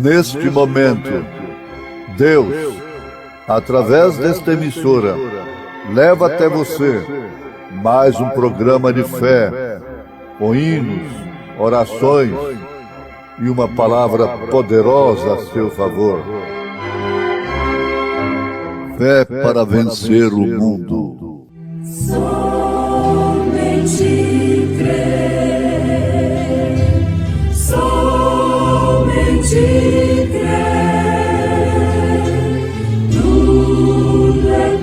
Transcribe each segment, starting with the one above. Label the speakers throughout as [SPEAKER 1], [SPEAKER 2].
[SPEAKER 1] Neste momento, Deus, através desta emissora, leva até você mais um programa de fé, com hinos, orações e uma palavra poderosa a seu favor. Fé para vencer o mundo.
[SPEAKER 2] Somente crer, somente crer, tudo é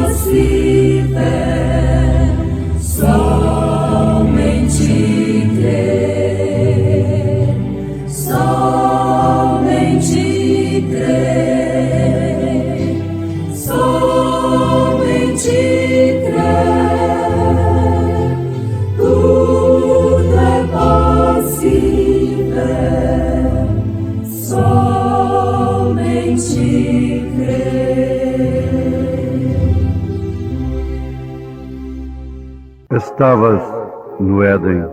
[SPEAKER 2] possível, somente crer, somente crer, somente crer, tudo é possível, somente crer.
[SPEAKER 3] Estavas no Éden,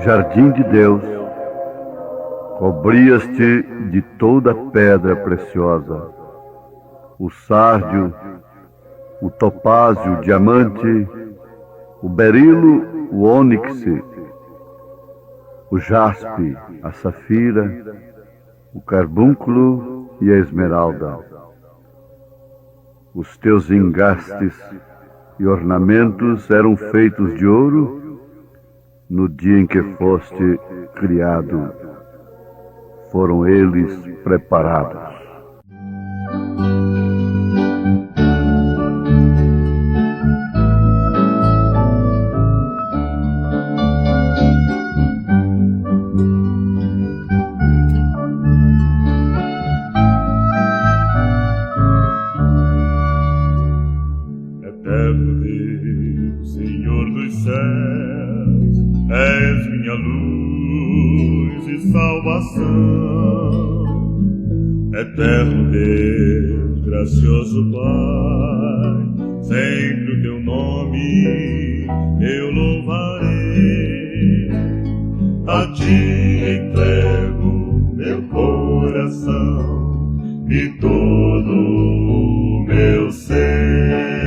[SPEAKER 3] jardim de Deus, cobrias-te de toda pedra preciosa, o sárdio, o topázio, o diamante, o berilo, o ônix, o jaspe, a safira, o carbúnculo e a esmeralda. Os teus engastes e ornamentos eram feitos de ouro no dia em que foste criado. Foram eles preparados.
[SPEAKER 4] Eterno Deus, Senhor dos céus, és minha luz e salvação. Eterno Deus, gracioso Pai, sempre o teu nome eu louvarei. A ti entrego meu coração e todo o meu ser.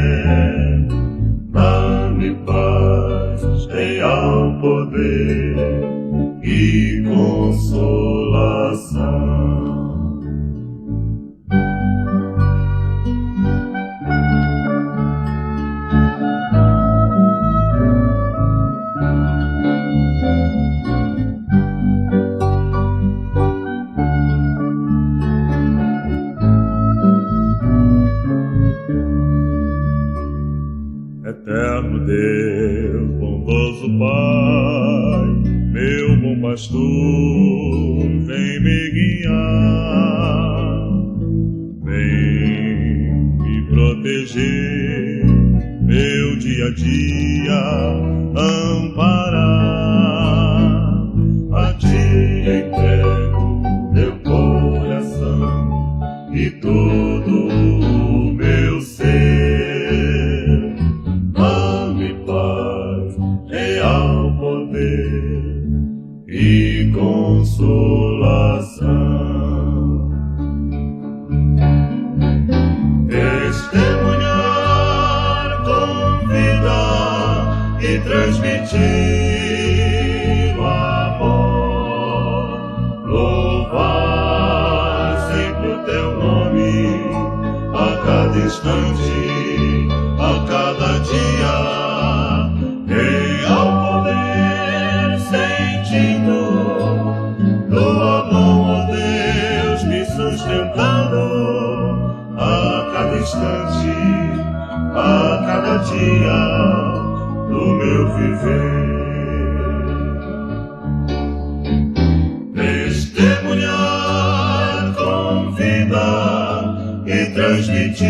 [SPEAKER 4] Dá-me paz, real poder e consolação. Eterno Deus, bondoso Pai, meu bom pastor, vem me guiar, vem me proteger, meu dia a dia amparar. A ti entrego meu coração e todo o meu ser. Real poder e consolação. Testemunhar com vida e transmitir o amor. Louvar sempre o teu nome a cada instante, a cada dia. Real poder sentindo, tua mão, ó Deus, me sustentando a cada instante, a cada dia do meu viver. Testemunhar com vida e transmitir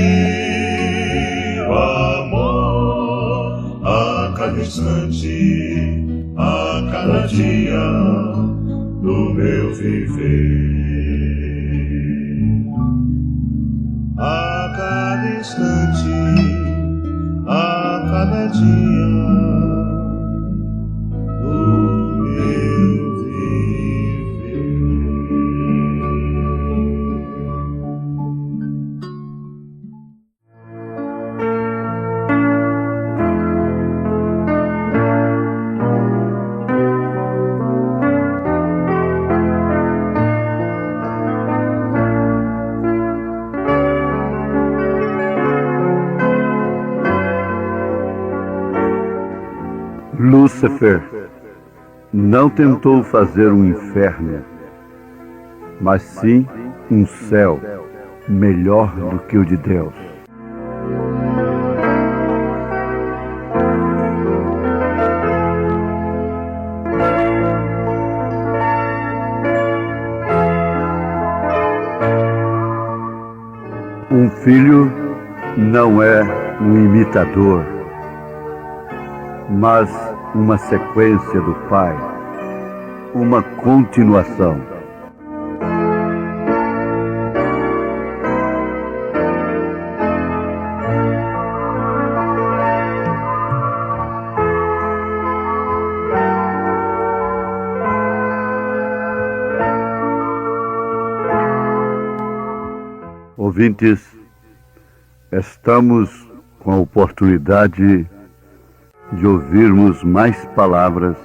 [SPEAKER 4] o amor a cada instante, a cada dia do meu viver. A cada instante, a cada dia do meu viver.
[SPEAKER 3] Lúcifer não tentou fazer um inferno, mas sim um céu melhor do que o de Deus. Um filho não é um imitador, mas uma sequência do pai, uma continuação. Ouvintes, estamos com a oportunidade de ouvirmos mais palavras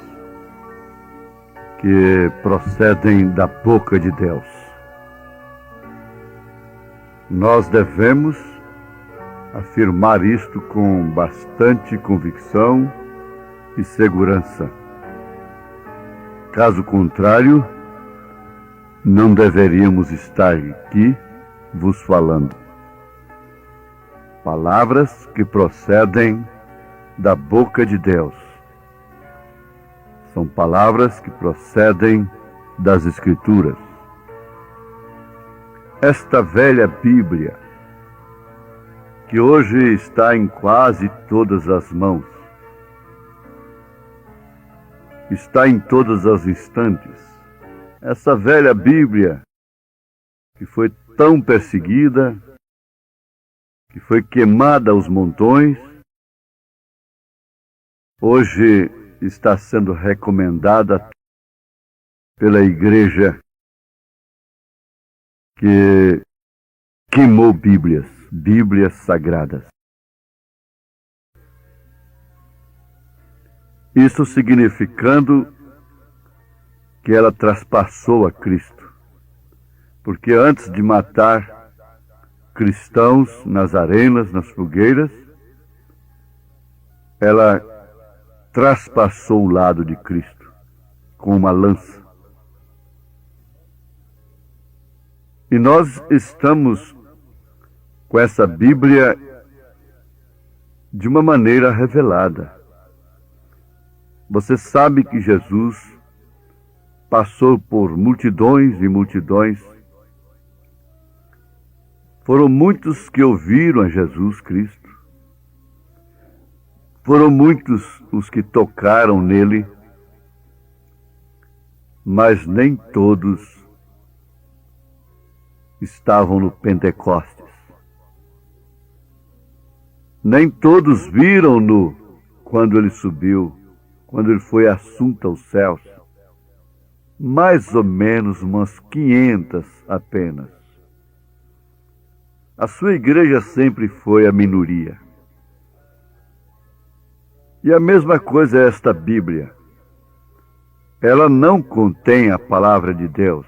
[SPEAKER 3] que procedem da boca de Deus. Nós devemos afirmar isto com bastante convicção e segurança. Caso contrário, não deveríamos estar aqui vos falando. Palavras que procedem da boca de Deus. São palavras que procedem das Escrituras. Esta velha Bíblia, que hoje está em quase todas as mãos, está em todas as instantes. Essa velha Bíblia, que foi tão perseguida, que foi queimada aos montões, hoje está sendo recomendada pela igreja que queimou Bíblias sagradas. Isso significando que ela traspassou a Cristo. Porque antes de matar cristãos nas arenas, nas fogueiras, ela traspassou o lado de Cristo com uma lança. E nós estamos com essa Bíblia de uma maneira revelada. Você sabe que Jesus passou por multidões e multidões. Foram muitos que ouviram a Jesus Cristo. Foram muitos os que tocaram nele, mas nem todos estavam no Pentecostes. Nem todos viram-no quando ele subiu, quando ele foi assunto aos céus. Mais ou menos umas 500 apenas. A sua igreja sempre foi a minoria. E a mesma coisa é esta Bíblia. Ela não contém a palavra de Deus.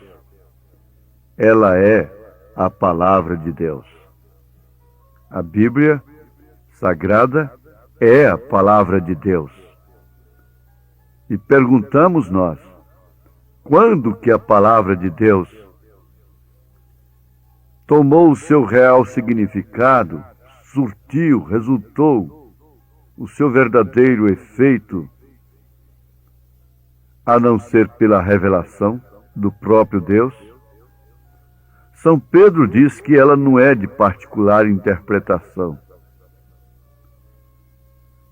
[SPEAKER 3] Ela é a palavra de Deus. A Bíblia Sagrada é a palavra de Deus. E perguntamos nós, quando que a palavra de Deus tomou o seu real significado, surtiu, resultou o seu verdadeiro efeito, a não ser pela revelação do próprio Deus? São Pedro diz que ela não é de particular interpretação.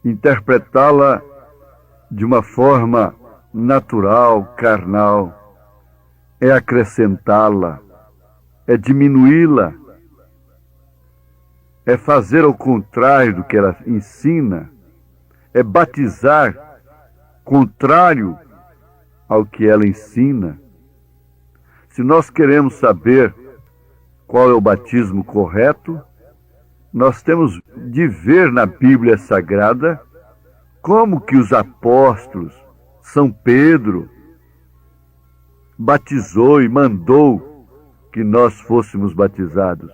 [SPEAKER 3] Interpretá-la de uma forma natural, carnal, é acrescentá-la, é diminuí-la, é fazer ao contrário do que ela ensina, é batizar contrário ao que ela ensina. Se nós queremos saber qual é o batismo correto, nós temos de ver na Bíblia Sagrada como que os apóstolos, São Pedro, batizou e mandou que nós fôssemos batizados.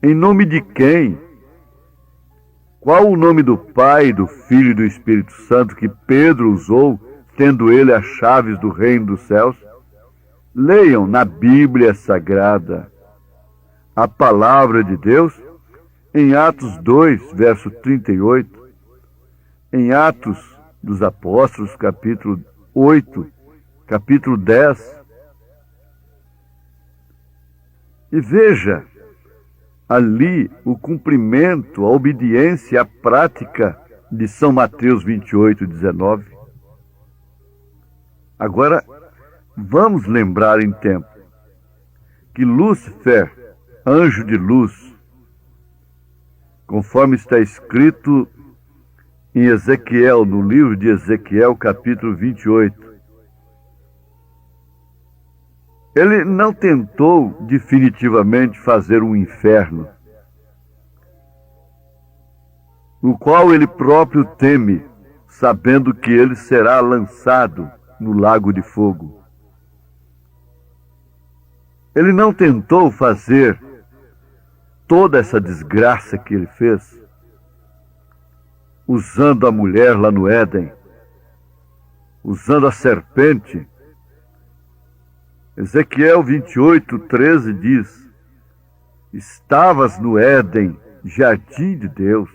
[SPEAKER 3] Em nome de quem? Qual o nome do Pai, do Filho e do Espírito Santo que Pedro usou, tendo ele as chaves do reino dos céus? Leiam na Bíblia Sagrada a palavra de Deus em Atos 2, verso 38, em Atos dos Apóstolos, capítulo 8, capítulo 10. E veja ali o cumprimento, a obediência, a prática de São Mateus 28, 19. Agora, vamos lembrar em tempo que Lúcifer, anjo de luz, conforme está escrito em Ezequiel, no livro de Ezequiel, capítulo 28, ele não tentou definitivamente fazer um inferno, no qual ele próprio teme, sabendo que ele será lançado no lago de fogo. Ele não tentou fazer toda essa desgraça que ele fez, usando a mulher lá no Éden, usando a serpente. Ezequiel 28, 13 diz: estavas no Éden, jardim de Deus,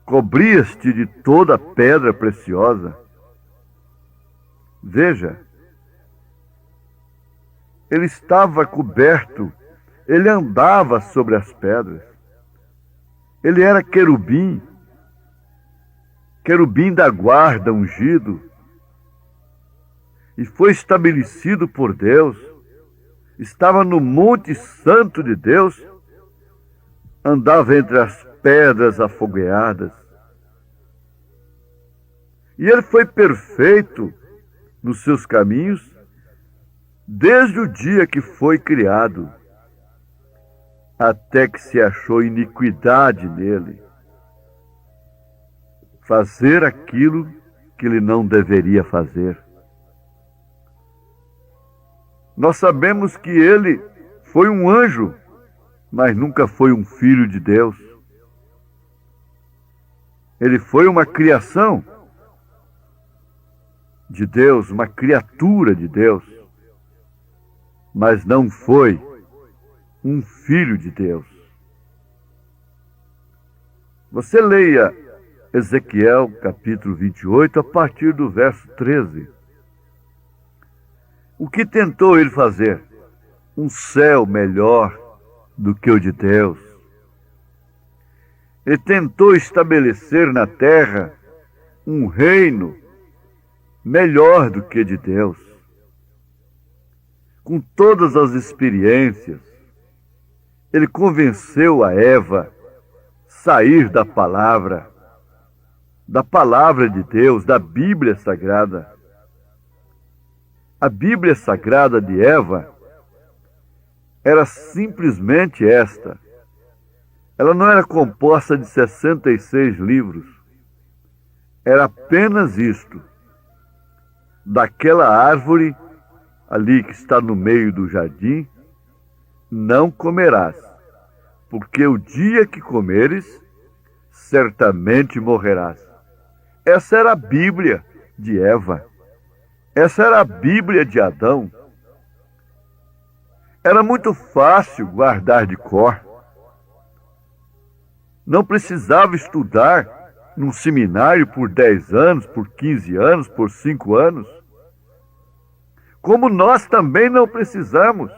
[SPEAKER 3] cobrias-te de toda pedra preciosa. Veja, ele estava coberto, ele andava sobre as pedras, ele era querubim, querubim da guarda ungido, e foi estabelecido por Deus, estava no Monte Santo de Deus, andava entre as pedras afogueadas. E ele foi perfeito nos seus caminhos desde o dia que foi criado, até que se achou iniquidade nele, fazer aquilo que ele não deveria fazer. Nós sabemos que ele foi um anjo, mas nunca foi um filho de Deus. Ele foi uma criação de Deus, uma criatura de Deus, mas não foi um filho de Deus. Você leia Ezequiel capítulo 28 a partir do verso 13. O que tentou ele fazer? Um céu melhor do que o de Deus. Ele tentou estabelecer na terra um reino melhor do que de Deus. Com todas as experiências, ele convenceu a Eva a sair da palavra de Deus, da Bíblia Sagrada. A Bíblia Sagrada de Eva era simplesmente esta. Ela não era composta de 66 livros. Era apenas isto. Daquela árvore ali que está no meio do jardim, não comerás, porque o dia que comeres, certamente morrerás. Essa era a Bíblia de Eva. Essa era a Bíblia de Adão. Era muito fácil guardar de cor. Não precisava estudar num seminário por 10 anos, por 15 anos, por 5 anos. Como nós também não precisamos.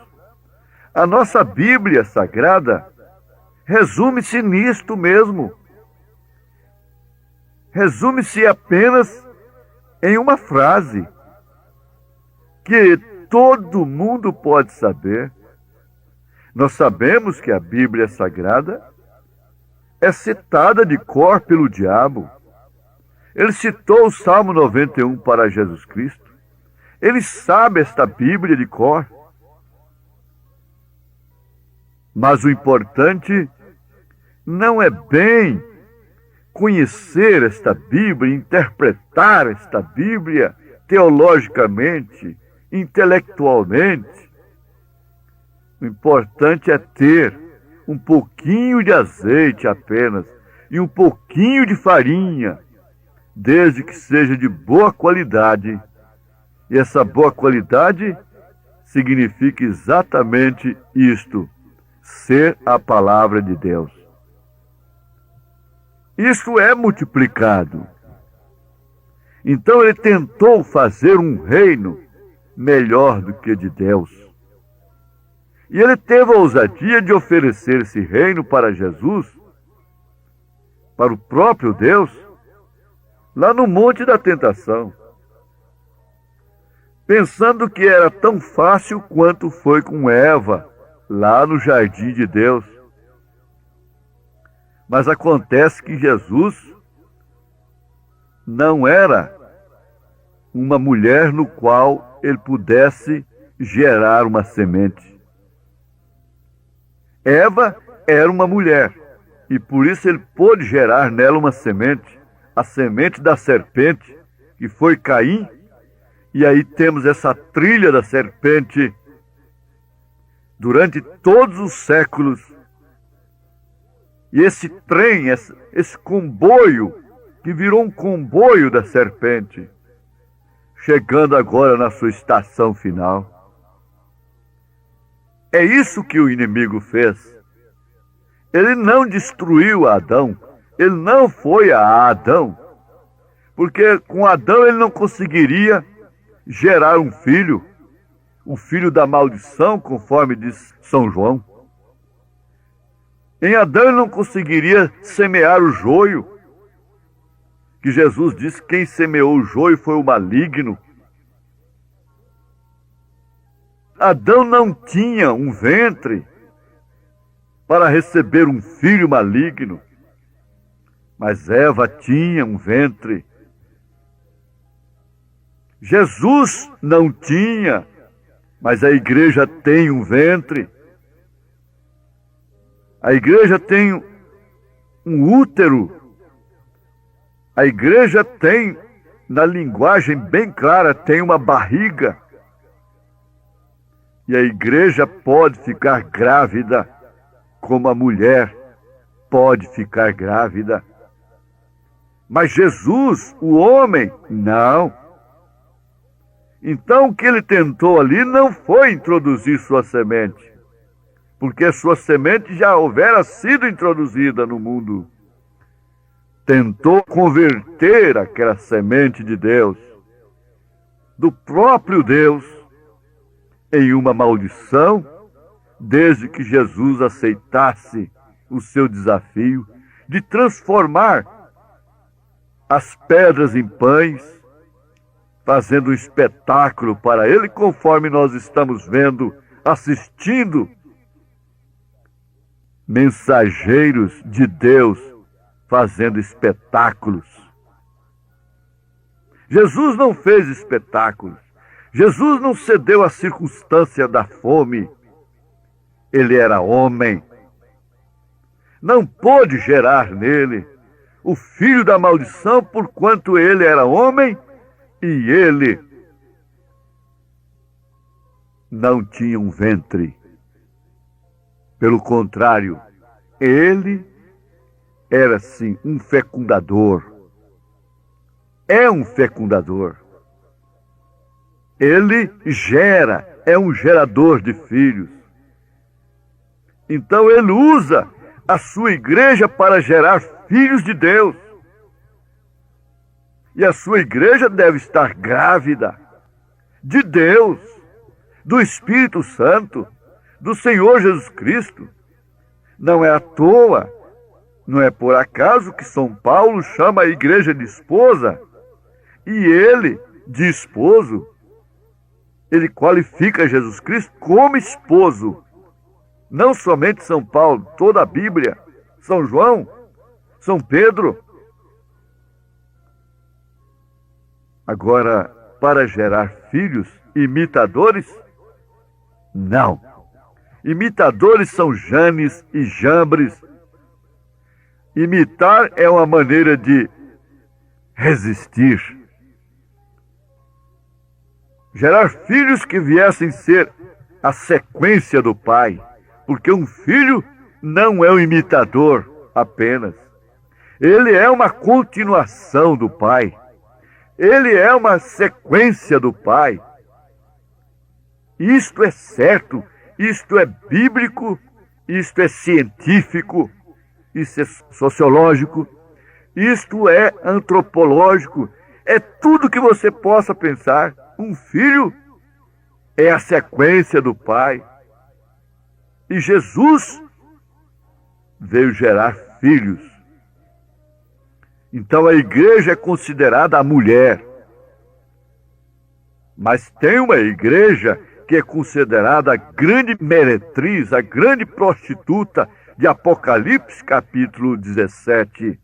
[SPEAKER 3] A nossa Bíblia Sagrada resume-se nisto mesmo. Resume-se apenas em uma frase que todo mundo pode saber. Nós sabemos que a Bíblia Sagrada é citada de cor pelo diabo. Ele citou o Salmo 91 para Jesus Cristo. Ele sabe esta Bíblia de cor. Mas o importante não é bem conhecer esta Bíblia, interpretar esta Bíblia teologicamente, intelectualmente. O importante é ter um pouquinho de azeite apenas e um pouquinho de farinha, desde que seja de boa qualidade. E essa boa qualidade significa exatamente isto: ser a palavra de Deus. Isso é multiplicado. Então ele tentou fazer um reino melhor do que de Deus. E ele teve a ousadia de oferecer esse reino para Jesus, para o próprio Deus, lá no Monte da Tentação, pensando que era tão fácil quanto foi com Eva, lá no jardim de Deus. Mas acontece que Jesus não era uma mulher no qual ele pudesse gerar uma semente. Eva era uma mulher, e por isso ele pôde gerar nela uma semente, a semente da serpente, que foi Caim. E aí temos essa trilha da serpente durante todos os séculos. E esse trem, esse comboio, que virou um comboio da serpente, chegando agora na sua estação final. É isso que o inimigo fez. Ele não destruiu Adão, ele não foi a Adão, porque com Adão ele não conseguiria gerar um filho, o filho da maldição, conforme diz São João. Em Adão ele não conseguiria semear o joio, que Jesus disse: quem semeou o joio foi o maligno. Adão não tinha um ventre para receber um filho maligno, mas Eva tinha um ventre. Jesus não tinha, mas a igreja tem um ventre. A igreja tem um útero. A igreja tem, na linguagem bem clara, tem uma barriga. E a igreja pode ficar grávida, como a mulher pode ficar grávida. Mas Jesus, o homem, não. Então o que ele tentou ali não foi introduzir sua semente, porque sua semente já houvera sido introduzida no mundo. Tentou converter aquela semente de Deus, do próprio Deus, em uma maldição, desde que Jesus aceitasse o seu desafio de transformar as pedras em pães, fazendo um espetáculo para ele, conforme nós estamos vendo, assistindo mensageiros de Deus fazendo espetáculos. Jesus não fez espetáculos. Jesus não cedeu à circunstância da fome. Ele era homem. Não pôde gerar nele o filho da maldição, porquanto ele era homem e ele não tinha um ventre. Pelo contrário, ele era sim um fecundador. É um fecundador. Ele gera, é um gerador de filhos. Então ele usa a sua igreja para gerar filhos de Deus. E a sua igreja deve estar grávida de Deus, do Espírito Santo, do Senhor Jesus Cristo. Não é à toa, não é por acaso que São Paulo chama a igreja de esposa, e ele, de esposo, ele qualifica Jesus Cristo como esposo. Não somente São Paulo, toda a Bíblia, São João, São Pedro. Agora, para gerar filhos imitadores, não. Imitadores são Janes e Jambres. Imitar é uma maneira de resistir. Gerar filhos que viessem ser a sequência do pai, porque um filho não é um imitador apenas. Ele é uma continuação do Pai. Ele é uma sequência do Pai. Isto é certo, isto é bíblico, isto é científico, isto é sociológico, isto é antropológico, é tudo que você possa pensar. Um filho é a sequência do Pai. E Jesus veio gerar filhos. Então a igreja é considerada a mulher. Mas tem uma igreja que é considerada a grande meretriz, a grande prostituta de Apocalipse capítulo 17.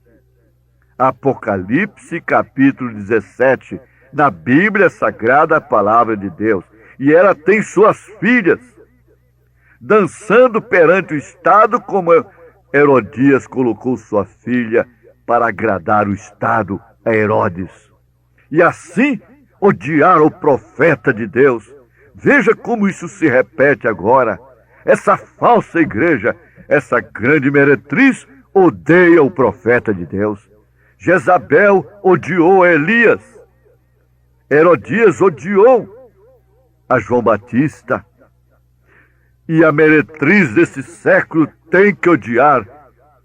[SPEAKER 3] Apocalipse capítulo 17, na Bíblia Sagrada, a palavra de Deus. E ela tem suas filhas dançando perante o Estado, como Herodias colocou sua filha para agradar o Estado a Herodes. E assim odiar o profeta de Deus. Veja como isso se repete agora. Essa falsa igreja, essa grande meretriz, odeia o profeta de Deus. Jezabel odiou Elias. Herodias odiou a João Batista. E a meretriz desse século tem que odiar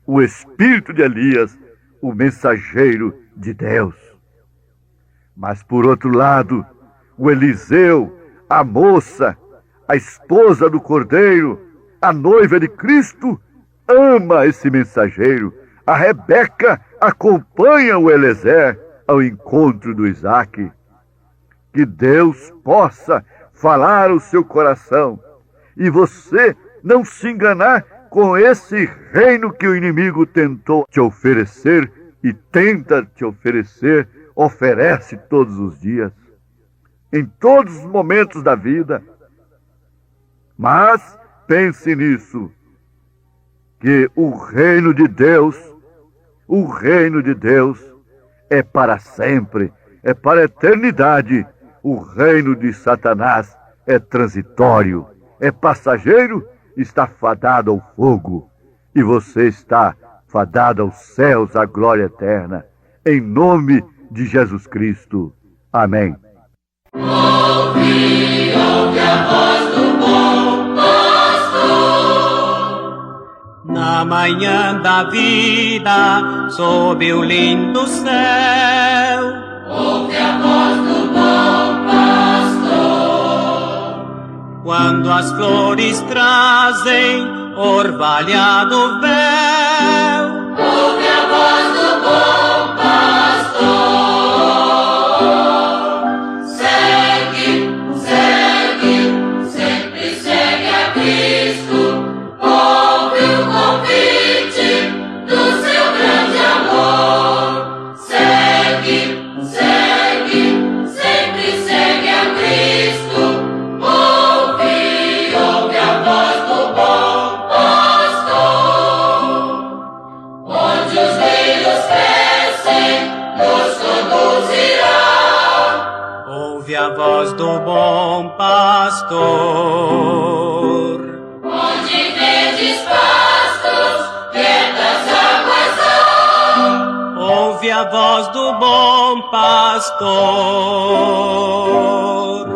[SPEAKER 3] o espírito de Elias, o mensageiro de Deus. Mas por outro lado, o Eliseu, a moça, a esposa do Cordeiro, a noiva de Cristo, ama esse mensageiro. A Rebeca acompanha o Eliezer ao encontro do Isaque. Que Deus possa falar ao seu coração e você não se enganar com esse reino que o inimigo tentou te oferecer e tenta te oferecer, oferece todos os dias, em todos os momentos da vida. Mas pense nisso, que o reino de Deus é para sempre, é para a eternidade. O reino de Satanás é transitório, é passageiro, está fadado ao fogo. E você está fadado aos céus, à glória eterna. Em nome de Jesus Cristo. Amém.
[SPEAKER 2] Ouve a voz do bom pastor.
[SPEAKER 5] Na manhã da vida, sob o lindo céu.
[SPEAKER 2] Ouve a voz do bom pastor.
[SPEAKER 5] Quando as flores trazem orvalhado véu.
[SPEAKER 2] Ouve a voz do bom pastor. Segue, segue, sempre segue a Cristo. Ouve o convite do seu grande amor. Segue, segue, sempre segue a Cristo. Ouve a voz do bom pastor. Onde os rios crescem, nos conduzirá.
[SPEAKER 5] Ouve a voz do bom pastor.
[SPEAKER 2] Onde verdes pastos, quietas águas há.
[SPEAKER 5] Ouve a voz do bom pastor.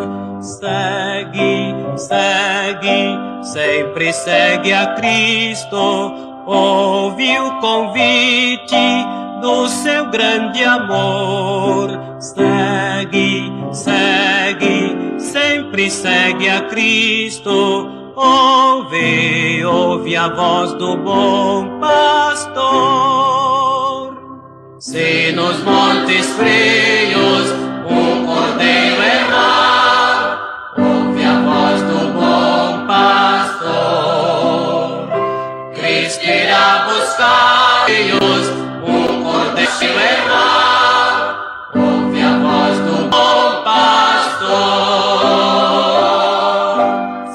[SPEAKER 5] Segue, segue, sempre segue a Cristo. Ouve o convite do seu grande amor. Segue, segue, sempre segue a Cristo. Ouve a voz do bom pastor. Se nos montes frios um cordeiro errar, ouve a voz do bom pastor. Cristo irá buscar um cordeiro errar, ouve a voz do bom pastor.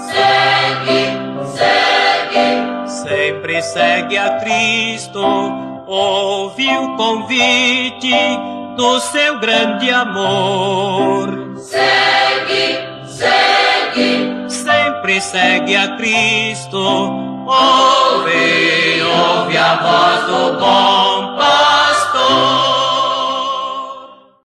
[SPEAKER 2] Segue, segue,
[SPEAKER 5] Sempre segue a Cristo. Ouve o convite do seu grande amor.
[SPEAKER 2] segue, segue.
[SPEAKER 5] Sempre segue a Cristo. Ouve
[SPEAKER 2] do bom.